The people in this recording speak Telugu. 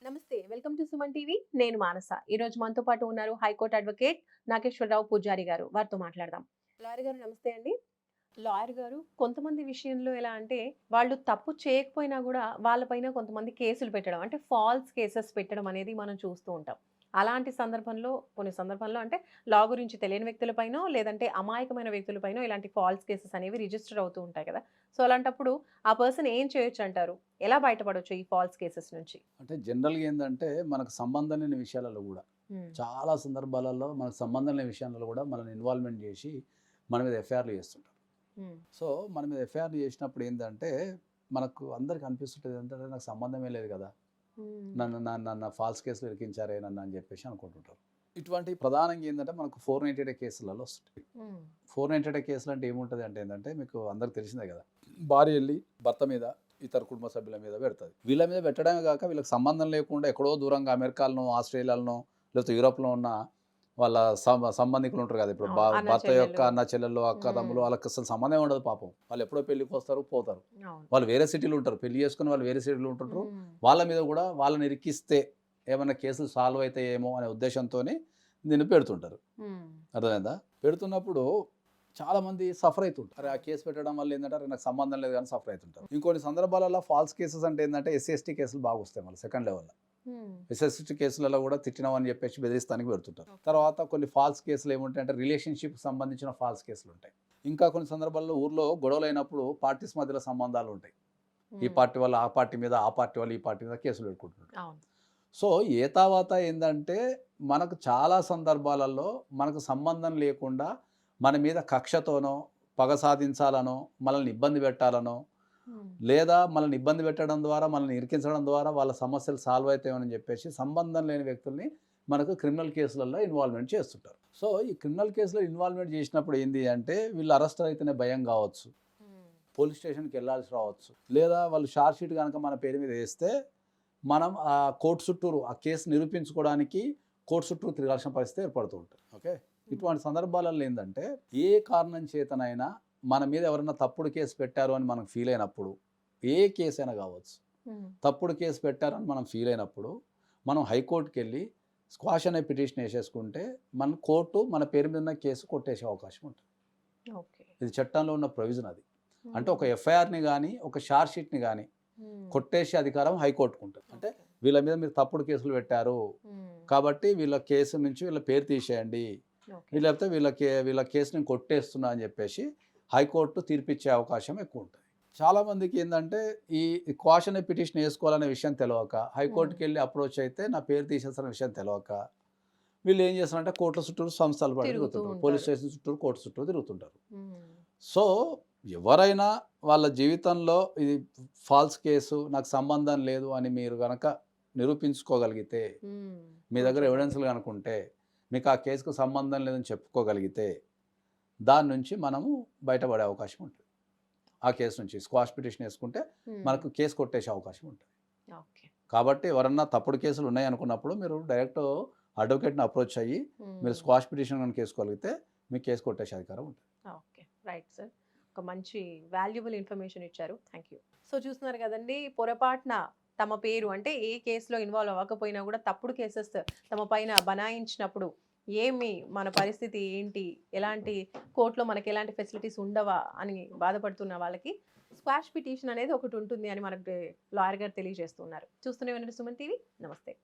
నమస్తే. Welcome to Suman TV. నేను మానస. ఈరోజు మనతో పాటు ఉన్నారు హైకోర్టు అడ్వకేట్ నాగేశ్వరరావు పూజారి గారు. వారితో మాట్లాడదాం. లాయర్ గారు నమస్తే అండి. లాయర్ గారు కొంతమంది విషయంలో ఎలా అంటే వాళ్ళు తప్పు చేయకపోయినా గూడా వాళ్ళపైన కొంతమంది కేసులు పెట్టడం అంటే ఫాల్స్ కేసెస్ పెట్టడం అనేది మనం చూస్తూ ఉంటాం. అలాంటి సందర్భంలో కొన్ని సందర్భాల్లో అంటే లా గురించి తెలియని వ్యక్తులపైనో లేదంటే అమాయకమైన వ్యక్తులపైనో ఇలాంటి ఫాల్స్ కేసెస్ అనేవి రిజిస్టర్ అవుతూ ఉంటాయి కదా! సో అలాంటప్పుడు ఆ పర్సన్ ఏం చేయొచ్చంటారు? ఎలా బయటపడొచ్చు ఈ ఫాల్స్ కేసెస్ నుంచి? అంటే జనరల్‌గా ఏందంటే, మనకు సంబంధం లేని విషయాలలో గూడా, హ్మ్. చాలా సందర్భాలలో మనకు సంబంధం లేని విషయాలలో గూడా మనల్ని ఇన్వాల్వ్‌మెంట్ జేసి, మన మీద ఎఫ్ఐఆర్‌లు చేస్తుంటారు. హ్మ్. సో, మన మీద ఎఫ్ఐఆర్‌లు చేసినప్పుడు ఏందంటే, మనకు అందరికి అనిపిస్తుంటది ఏంటంటే, నాకు సంబంధమే లేదు గదా! హ్మ్. నన్ను ఫాల్స్ కేసులో ఇరికించారే నన్ను అని జెప్పేసి అనుకుంటుంటారు. ఇటువంటి ప్రధానంగా ఏందంటే, మనకు 498 కేసులలో వస్తుంటాయి. హ్మ్. 498 కేసులు అంటే ఏముంటది అంటే ఏందంటే, మీకు అందరికి తెలిసిందే గదా! భార్య ఎళ్లి భర్త మీద, ఇతర కుటుంబ సభ్యుల మీద పెడతది. వీళ్ళ మీద పెట్టడమే గాక వీళ్ళకి సంబంధం లేకుండా ఎక్కడో దూరంగా అమెరికాలోనో, ఆస్ట్రేలియాలోనో లేకపోతే యూరోప్‌లో ఉన్న వాళ్ళ సంబంధికులు ఉంటారు కదా! ఇప్పుడు అవును. అన్న భర్త యొక్క చెల్లెలు. అన్న చెల్లెళ్ళు, అక్క తమ్ములు హ్మ్. వాళ్ళకి అసలు సంబంధమే ఉండదు పాపం. వాళ్ళు ఎప్పుడో పెళ్ళికొస్తారు, పోతారు. అవును. వాళ్ళు వేరే సిటీలో ఉంటారు. పెళ్లి చేసుకొని వాళ్ళు వేరే సిటీలో ఉంటుంటారు. హ్మ్. వాళ్ళ మీద కూడా వాళ్ళని ఇరికిస్తే ఏమన్నా కేసులు సాల్వ్ అయితాయేమో అనే ఉద్దేశంతోని దీన్ని పెడుతుంటారు. హ్మ్. అర్థమైందా? పెడుతున్నప్పుడు చాలామంది సఫర్ అయితుంటారు. అరే! ఆ కేసు పెట్టడం వల్ల ఏందంటే, అరే నాకు సంబంధం లేదు గాని సఫర్ అయితుంటారు. ఇంకొన్ని సందర్భాలలో ఫాల్స్ కేసెస్ అంటే ఏందంటే, ఎస్సీ, ఎస్టీ కేసులు బాగొస్తాయి మళ్ళీ సెకండ్ లెవెల్‌లో. హ్మ్. ఎస్ఎస్టీ కేసులలో కూడా తిట్టినామని చెప్పేసి బెదిరిస్తానికి పెడుతుంటారు. ఓకే. తర్వాత కొన్ని ఫాల్స్ కేసులు ఏముంటాయంటే రిలేషన్‌షిప్‌కి సంబంధించిన ఫాల్స్ కేసులు ఉంటాయి. ఇంకా కొన్ని సందర్భాల్లో ఊర్లో గొడవలైనప్పుడు పార్టీస్ మధ్యలో సంబంధాలు ఉంటాయి. ఈ హ్మ్. పార్టీ వాళ్ళు ఆ పార్టీ మీద, ఆ పార్టీ వాళ్ళు ఈ పార్టీ మీద కేసులు పెట్టుకుంటుంటారు. అవును. సో, ఏ తావాత ఏందంటే, మనకు చాలా సందర్భాలలో మనకు సంబంధం లేకుండా మన మీద కక్షతోనో, పగ సాధించాలనో, మనల్ని ఇబ్బంది పెట్టాలనో, హ్మ్. లేదా మనల్ని ఇబ్బంది పెట్టడం ద్వారా, మనల్ని ఇరికించడం ద్వారా వాళ్ళ సమస్యలు సాల్వ్ అయితాయని చెప్పేసి సంబంధం లేని వ్యక్తుల్ని మనకు క్రిమినల్ కేసులలో ఇన్వాల్వ్‌మెంట్ చేస్తుంటారు. సో, ఈ క్రిమినల్ కేసులో ఇన్వాల్వ్‌మెంట్ చేసినప్పుడు ఏంది అంటే, వీళ్ళు అరెస్ట్ అయితేనే భయం కావచ్చు. హ్మ్. పోలీస్ స్టేషన్‌కి ఎళ్ళాల్సి రావచ్చు. లేదా వాళ్ళు చార్జ్ షీట్ గనక మన పేరు మీద ఏస్తే, మనం కోర్ట్ చుట్టూరు ఆ కేసు నిరూపించుకోవడానికి కోర్ట్ చుట్టూరు తిరగాల్సిన పరిస్థితి ఏర్పడుతూ ఉంటది. ఓకే. హ్మ్. ఇటువంటి సందర్భాలలో ఏందంటే, ఏ కారణం చేతనైనా మన మీద ఎవరైనా తప్పుడు కేసు పెట్టారు అని మనకు ఫీల్ అయినప్పుడు, ఏ కేసైనా కావచ్చు. హ్మ్. తప్పుడు కేసు పెట్టారని మనం ఫీల్ అయినప్పుడు, మనం హైకోర్ట్‌కెళ్ళి స్క్వాష్ అనే పిటిషన్ ఏసేసుకుంటే, మన కోర్టు మన పేరు మీద ఉన్న కేసు కొట్టేసే అవకాశం ఉంటది. ఓకే. ఇది చట్టంలో ఉన్న ప్రొవిజన్ అది. అంటే ఒక హుహు. ఎఫ్ఐఆర్‌ని గాని, ఒక చార్జ్ షీట్‌ని గాని హ్మ్. కొట్టేసే అధికారం హైకోర్టుకుంటది. అంటే ఓకే. వీళ్ళ మీద మీరు తప్పుడు కేసులు పెట్టారు. హ్మ్. కాబట్టి వీళ్ళ కేసు నుంచి వీళ్ళ పేరు తీసేయండి. ఓకే. లేకపోతే వీళ్ళ కేసు నేను కొట్టేస్తున్నా అని చెప్పేసి హైకోర్టు తీర్పిచ్చే అవకాశం ఎక్కువుంటది. చాలామందికి ఏందంటే ఈ క్వాష్ అనే పిటిషన్ ఏసుకోవాలనే విషయం తెలవక, హ్మ్. హైకోర్ట్‌కెళ్ళి అప్రోచ్ అయితే నా పేరు తీసేస్తారనే విషయం తెలవక, వీళ్ళు ఏం చేస్తారంటే కోర్టుల చుట్టూరు సంస్థల పాటు తిరుగుతూ తిరుగుతుంటారు. పోలీస్ ఉంటారు. స్టేషన్ చుట్టూరు, కోర్టు చుట్టూరు తిరుగుతుంటారు. హ్మ్. సో, ఎవరైనా వాళ్ళ జీవితంలో ఇది ఫాల్స్ కేసు, నాకు సంబంధం లేదు అని మీరు గనక నిరూపించుకోగలిగితే, హ్మ్. మీ ప్రూవ్ దగ్గర ఎవిడెన్స్‌లు చేయగలిగితే. గనుకుంటే, మీకు ఆ కేసుకు సంబంధం లేదని చెప్పుకోగలిగితే, దాని నుంచి మనము బయటపడే అవకాశం ఉంటది. ఆ కేసు నుంచి స్క్వాష్ పిటిషన్ యేసుకుంటే, హ్మ్. మనకు కేసు కొట్టేసే అవకాశం ఉంటది. ఓకే. కాబట్టి ఎవరన్నా తప్పుడు కేసులు ఉన్నాయనుకున్నప్పుడు, మీరు డైరెక్ట్ అడ్వకేట్‌ని అప్రోచ్ అయ్యి, మీరు హ్మ్. స్క్వాష్ పిటిషన్ గనుక యేసుకోగలిగితే, మీకు కేసు కొట్టేసే అధికారం ఉంటది. ఓకే. Right sir. ఒక మంచి వాల్యుబుల్ ఇన్ఫర్మేషన్ ఇచ్చారు. Thank you. సో చూస్తున్నారు కదండీ! పొరపాటున తమ పేరు అంటే ఏ కేస్‌లో ఇన్వాల్వ్ అవ్వకపోయినా కూడా తప్పుడు కేసెస్ తమ పైన బనాయించినప్పుడు మన పరిస్థితి ఏంటి? ఎలాంటి కోర్ట్‌లో మనకెలాంటి ఫెసిలిటీస్ ఉండవా? అని బాధపడుతున్న వాళ్ళకి స్క్వాష్ పిటిషన్ అనేది ఒకటుంటుంది అని మనకి లాయర్ గారు తెలియజేస్తున్నారు. చూస్తూనే ఉండండి సుమన్ టీవీ. నమస్తే.